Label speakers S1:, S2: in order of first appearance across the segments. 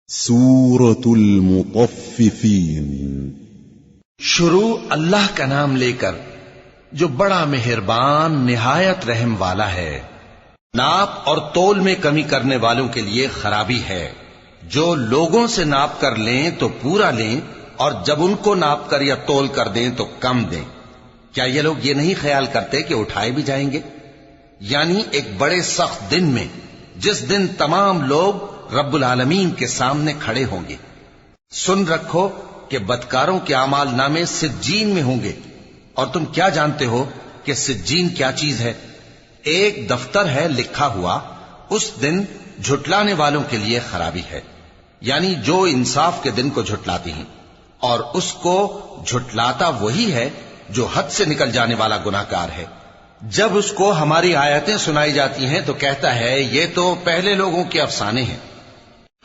S1: سورة المطففین۔
S2: شروع اللہ کا نام لے کر جو بڑا مہربان نہایت رحم والا ہے۔ ناپ اور تول میں کمی کرنے والوں کے لیے خرابی ہے۔ جو لوگوں سے ناپ کر لیں تو پورا لیں، اور جب ان کو ناپ کر یا تول کر دیں تو کم دیں۔ کیا یہ لوگ یہ نہیں خیال کرتے کہ اٹھائے بھی جائیں گے؟ یعنی ایک بڑے سخت دن میں، جس دن تمام لوگ رب العالمین کے سامنے کھڑے ہوں گے۔ سن رکھو کہ بدکاروں کے اعمال نامے سجین میں ہوں گے، اور تم کیا جانتے ہو کہ سجین کیا چیز ہے؟ ایک دفتر ہے لکھا ہوا، اس دن جھٹلانے والوں کے لیے خرابی ہے، یعنی جو انصاف کے دن کو جھٹلاتی ہیں، اور اس کو جھٹلاتا وہی ہے جو حد سے نکل جانے والا گناہگار ہے۔ جب اس کو ہماری آیتیں سنائی جاتی ہیں تو کہتا ہے یہ تو پہلے لوگوں کے افسانے ہیں۔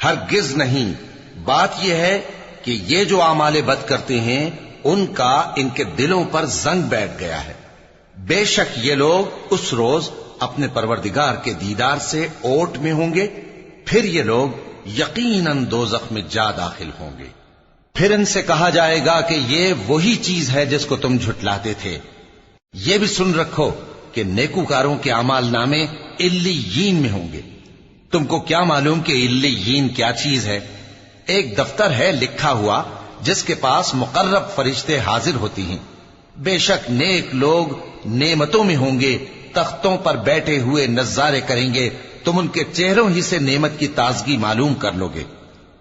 S2: ہرگز نہیں، بات یہ ہے کہ یہ جو اعمال بد کرتے ہیں ان کا ان کے دلوں پر زنگ بیٹھ گیا ہے۔ بے شک یہ لوگ اس روز اپنے پروردگار کے دیدار سے اوٹ میں ہوں گے، پھر یہ لوگ یقیناً دوزخ میں جا داخل ہوں گے۔ پھر ان سے کہا جائے گا کہ یہ وہی چیز ہے جس کو تم جھٹلاتے تھے۔ یہ بھی سن رکھو کہ نیکوکاروں کے اعمال نامے علیین میں ہوں گے۔ تم کو کیا معلوم کہ علیین کیا چیز ہے؟ ایک دفتر ہے لکھا ہوا جس کے پاس مقرب فرشتے حاضر ہوتی ہیں۔ بے شک نیک لوگ نعمتوں میں ہوں گے، تختوں پر بیٹھے ہوئے نظارے کریں گے، تم ان کے چہروں ہی سے نعمت کی تازگی معلوم کر لو گے۔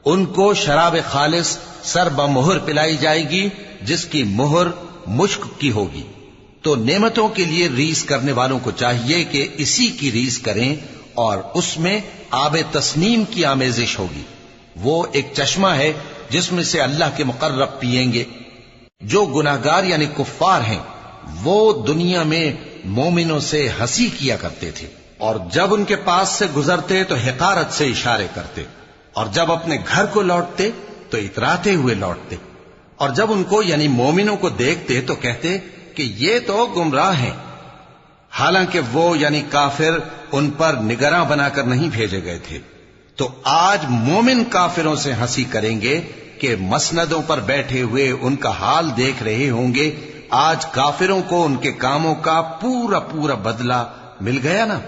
S2: ان کو شراب خالص سر بمہر پلائی جائے گی جس کی مہر مشک کی ہوگی۔ تو نعمتوں کے لیے ریس کرنے والوں کو چاہیے کہ اسی کی ریس کریں، اور اس میں آب تسنیم کی آمیزش ہوگی۔ وہ ایک چشمہ ہے جس میں سے اللہ کے مقرب پیئیں گے۔ جو گناہگار یعنی کفار ہیں وہ دنیا میں مومنوں سے ہنسی کیا کرتے تھے، اور جب ان کے پاس سے گزرتے تو حقارت سے اشارے کرتے، اور جب اپنے گھر کو لوٹتے تو اتراتے ہوئے لوٹتے، اور جب ان کو یعنی مومنوں کو دیکھتے تو کہتے کہ یہ تو گمراہ ہیں، حالانکہ وہ یعنی کافر ان پر نگراں بنا کر نہیں بھیجے گئے تھے۔ تو آج مومن کافروں سے ہنسی کریں گے کہ مسندوں پر بیٹھے ہوئے ان کا حال دیکھ رہے ہوں گے۔ آج کافروں کو ان کے کاموں کا پورا بدلہ مل گیا نا۔